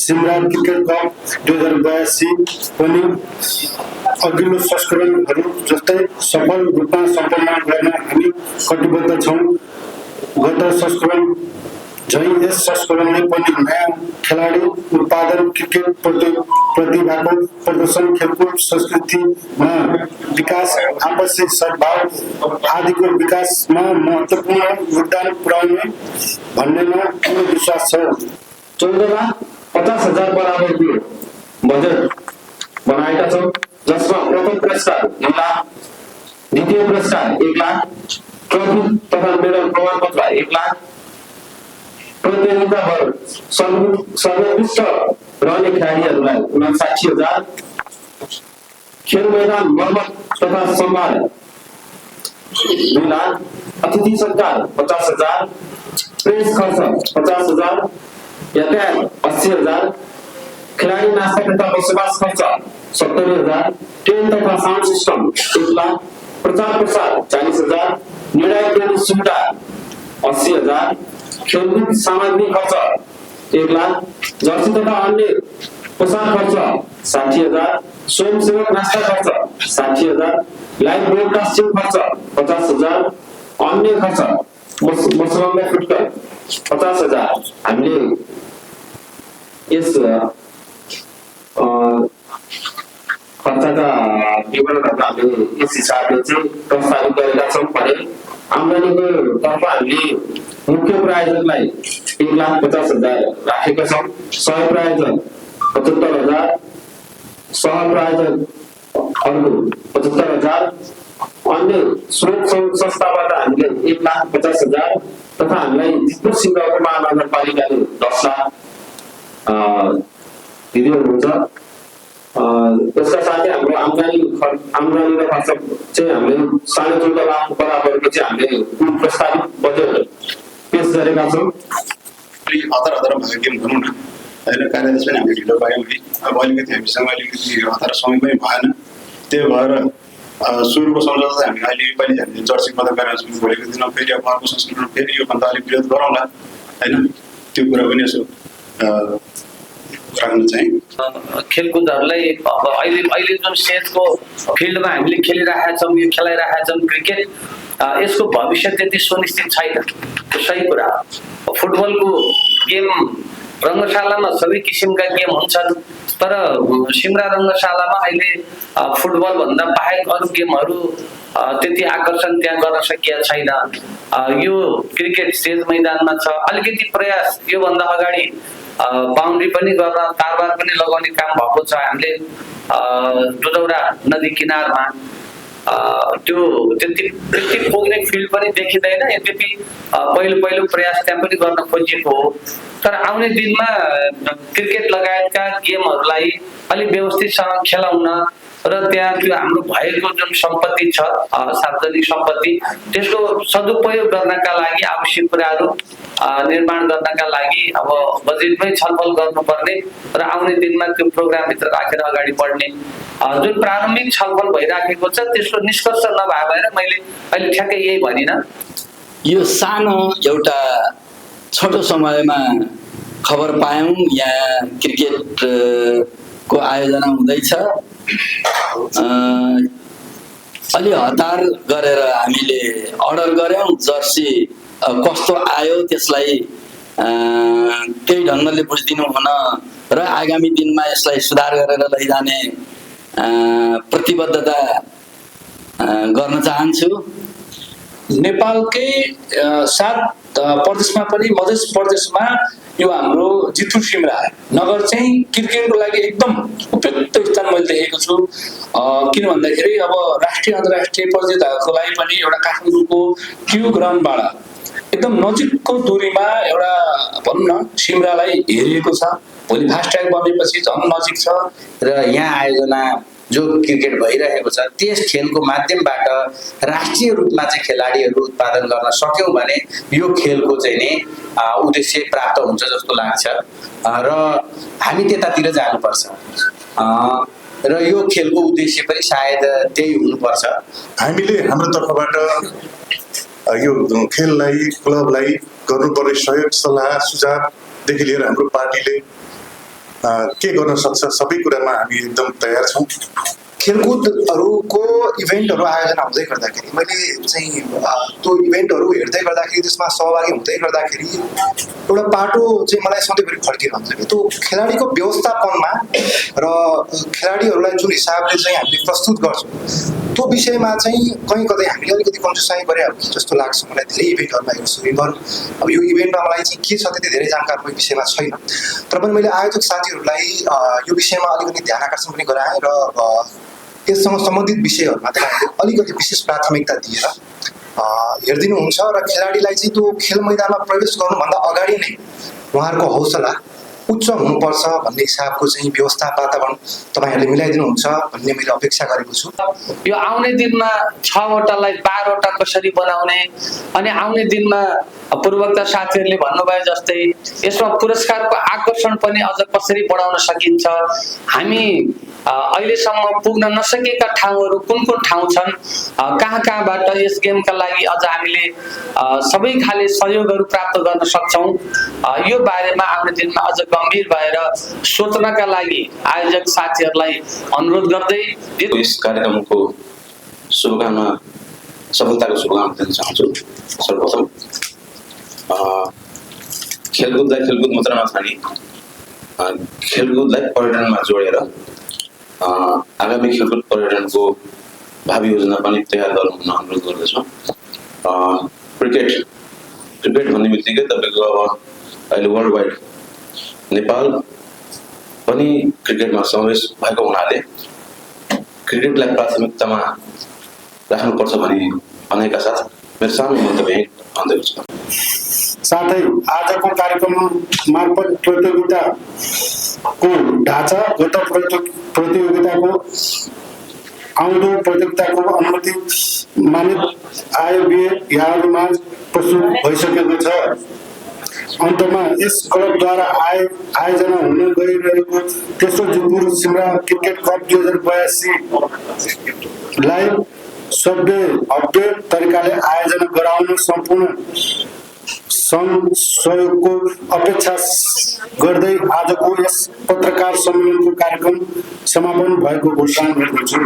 Simara cricket cup 2082 पनि अघिल्लो संस्करणहरू जस्तै सफल रूपमा सम्पन्न गर्न हामी कटिबद्ध छौँ। गत संस्करण झै यस संस्करणले पनि नयाँ खेलाडी उत्पादन, क्रिकेट प्रतिभाको प्रदर्शन, खेलकुद संस्कृतिमा विकास, आपसी सद्भाव आदिको विकासमा महत्त्वपूर्ण योगदान पुर्याउने भन्नेमा पूर्ण विश्वास छ। 14,50,000 बराबरको बजेट बनाएका छौँ, जसमा प्रथम पुरस्कार 1 लाख, द्वितीय पुरस्कार 1 लाख, ट्रफी तथा मेडल प्रमाणपत्र 1 लाख, प्रतियोगिता भर सर्वोत्कृष्ट रहने खेलाडीहरूलाई 59,000, खेल मैदान मर्मत तथा सम्भार 2 लाख, अतिथि सत्कार 50,000, प्रेस खर्च 50,000, यातायात 80,000, खिलाड़ी नास्ता तथा बसोबास खर्च 70,000, टेंट तथा साउंड सिस्टम 1 लाख, प्रचार प्रसार 40,000, निर्णायक सुविधा 80,000, खेलकूद सामग्री खर्च 1 लाख, जर्सी तथा अन्य पोशाक खर्च 60,000, स्वयंसेवक नास्ता खर्च 60,000, लाइभ ब्रोडकास्टिंग खर्च 50,000, अन्य खर्च मसलंगा फुटकर 50,000। हामीले यस खर्चका विवरणहरू हामीले यस हिसाबले चाहिँ प्रस्तावित गरेका छौँ भने आम्दानीको तर्फ हामीले मुख्य प्रायोजकलाई 1,50,000 राखेका छौँ, सह प्रायोजक 75,000, सह प्रायोजकहरूको 75,000, अन्य स्रोत संस्थाबाट हामीले 1,50,000 तथा हामीलाई जितपुर सिंहको महानगरपालिकाले 10 लाख दिँदै हुनुहुन्छ। त्यसका साथै हाम्रो आम्दानी र खर्च चाहिँ हामीले 14.5 लाख बराबरको चाहिँ हामीले कुल प्रस्तावित बजेट पेश गरेका छौँ। हतार भएको गेम भनौँ न होइन, कार्यादेश पनि हामीले ढिलो पायौँ कि अब अलिकति हामीसँग अलिकति हतार समय पनि भएन। त्यही भएर सुरुको सम्झौता हामी अहिले योपालि हामीले जर्सी पदक कार्यादेश भोलिको दिनमा फेरि अब अर्को संस्करण फेरि योभन्दा अलिक विरोध गरौँला होइन, त्यो कुरा पनि यसो राख्नु चाहिँ। खेलकुदहरूलाई अब अहिले जुन स्टेजको फिल्डमा हामीले खेलिरहेका छौँ, यो खेलाइरहेका छौँ क्रिकेट, यसको भविष्य त्यति सुनिश्चित छैन, सही कुरा। फुटबलको गेम रङ्गशालामा सबै किसिमका गेम हुन्छन्, तर सिमरा रङ्गशालामा अहिले फुटबल भन्दा बाहेक अरू गेमहरू त्यति आकर्षण त्यहाँ गर्न सकिएको छैन। यो क्रिकेट स्टेज मैदानमा छ, अलिकति प्रयास योभन्दा अगाडि बाउन्ड्री पनि गर्न, तारबार पनि लगाउने काम भएको छ। हामीले दुधौरा नदी किनारमा त्यो त्यति पुग्ने फिल्ड पनि देखिँदैन, यद्यपि पहिलो प्रयास त्यहाँ पनि गर्न खोजिएको हो। तर आउने दिनमा क्रिकेट लगायतका गेमहरूलाई अलिक व्यवस्थितसँग खेलाउन र त्यहाँ त्यो हाम्रो भएको जुन सम्पत्ति छ सार्वजनिक सम्पत्ति, त्यसको सदुपयोग गर्नका लागि आवश्यक कुराहरू निर्माण गर्नका लागि अब बजेटमै छलफल गर्नुपर्ने र आउने दिनमा त्यो प्रोग्रामभित्र राखेर अगाडि बढ्ने जुन प्रारम्भिक छलफल भइराखेको छ त्यसको निष्कर्ष नभए भएर मैले अहिले ठ्याक्कै यही भनिनँ। यो सानो एउटा छोटो समयमा खबर पायौँ यहाँ क्रिकेटको आयोजना हुँदैछ। अलि हतार गरेर हामीले अर्डर गऱ्यौँ, जर्सी कस्तो आयो त्यसलाई केही ढङ्गले बुझिदिनु हुन र आगामी दिनमा यसलाई सुधार गरेर लैजाने प्रतिबद्धता गर्न चाहन्छु। नेपालकै 7 प्रदेशमा पनि मधेस प्रदेशमा यो हाम्रो जितपुर सिमरा नगर चाहिँ क्रिकेटको लागि एकदम उपयुक्त स्थान मैले देखेको छु। किन भन्दाखेरि अब राष्ट्रिय अन्तर्राष्ट्रिय प्रतियोगिताको लागि पनि एउटा काठमाडौँको क्यु ग्राउन्डबाट एकदम नजिकको दूरीमा एउटा भनौँ न सिमरालाई हेरिएको छ। भोलि फास्ट ट्र्याक बनेपछि झन् नजिक छ र यहाँ आयोजना जो क्रिकेट भइरहेको छ त्यस खेलको माध्यमबाट राष्ट्रिय रूपमा चाहिँ खेलाडीहरू उत्पादन गर्न सक्यौँ भने यो खेलको चाहिँ नि उद्देश्य प्राप्त हुन्छ जस्तो लाग्छ र हामी त्यतातिर जानुपर्छ र यो खेलको उद्देश्य पनि सायद त्यही हुनुपर्छ। हामीले हाम्रो तर्फबाट यो खेललाई क्लबलाई गर्नुपर्ने सहयोग सल्लाह सुझावदेखि लिएर हाम्रो पार्टीले के गर्न सक्छ सबै कुरामा हामी एकदम तयार छौँ। खेलकुदहरूको इभेन्टहरू आयोजना हुँदै गर्दाखेरि मैले चाहिँ त्यो इभेन्टहरू हेर्दै गर्दाखेरि त्यसमा सहभागी हुँदै गर्दाखेरि एउटा पाटो चाहिँ मलाई सधैँभरि खड्किरहन्छ कि त्यो खेलाडीको व्यवस्थापनमा र खेलाडीहरूलाई जुन हिसाबले चाहिँ हामीले प्रस्तुत गर्छौँ त्यो विषयमा चाहिँ कहीँ कतै हामीले अलिकति कन्जुसाइ गरे हो जस्तो लाग्छ मलाई। धेरै इभेन्टहरूमा हेर्छु इभन अब यो इभेन्टमा मलाई चाहिँ के छ त्यति धेरै जानकारी यो विषयमा छैन, तर पनि मैले आयोजक साथीहरूलाई यो विषयमा अलिकति ध्यान आकर्षण पनि गराएँ र यससँग सम्बन्धित विषयहरूमा तपाईँहरूले अलिकति विशेष प्राथमिकता दिएर हेरिदिनुहुन्छ र खेलाडीलाई चाहिँ त्यो खेल मैदानमा प्रवेश गर्नुभन्दा अगाडि नै उहाँहरूको हौसला उच्च हुनुपर्छ भन्ने हिसाबको चाहिँ व्यवस्था वातावरण तपाईँहरूले मिलाइदिनुहुन्छ भन्ने मैले अपेक्षा गरेको छु। यो आउने दिनमा 6वटालाई 12वटा कसरी बनाउने अनि आउने दिनमा पूर्वोक्त साथीहरूले भन्नुभयो जस्तै यसमा पुरस्कारको आकर्षण पनि अझ कसरी बढाउन सकिन्छ, हामी अहिलेसम्म पुग्न नसकेका ठाउँहरू कुन कुन ठाउँ छन्, कहाँ कहाँबाट यस गेमका लागि अझ हामीले सबै खाले सहयोगहरू प्राप्त गर्न सक्छौँ, यो बारेमा आउने दिनमा अझ गम्भीर भएर सोच्नका लागि आयोजक साथीहरूलाई अनुरोध गर्दै यस कार्यक्रमको शुभकामना सफलताको शुभकामना दिन चाहन्छु। सर्वप्रथम खेलकुदलाई खेलकुद मात्र नछाडी खेलकुदलाई पर्यटनमा जोडेर आगामी खेलकुद पर्यटनको भावी योजना पनि तयार गर्नु अनुरोध गर्दछु। क्रिकेट भन्ने बित्तिकै तपाईँको अब अहिले वर्ल्ड वाइड नेपाल पनि क्रिकेटमा समावेश भएको हुनाले क्रिकेटलाई प्राथमिकतामा राख्नुपर्छ भन्ने भनाइका साथ मेरो सानो मन्तव्य अन्त्य छ। साथै आजको कार्यक्रम मार्फत प्रतियोगिताको ढाँचा गत प्रतियोगिताको आउँदो प्रतियोगिताको अनुमति मानित आयोगीय यहाँहरूमा प्रस्तुत भइसकेको छ। अन्तमा यस क्लबद्वारा आयोजना हुन गइरहेको तेस्रो जितपुर सिमरा क्रिकेट कप 2082 लाई भव्य तरिकाले आयोजना गराउन सम्पूर्ण सहयोगको अपेक्षा गर्दै आजको यस पत्रकार सम्मेलनको कार्यक्रम समापन भएको घोषणा गर्दछु।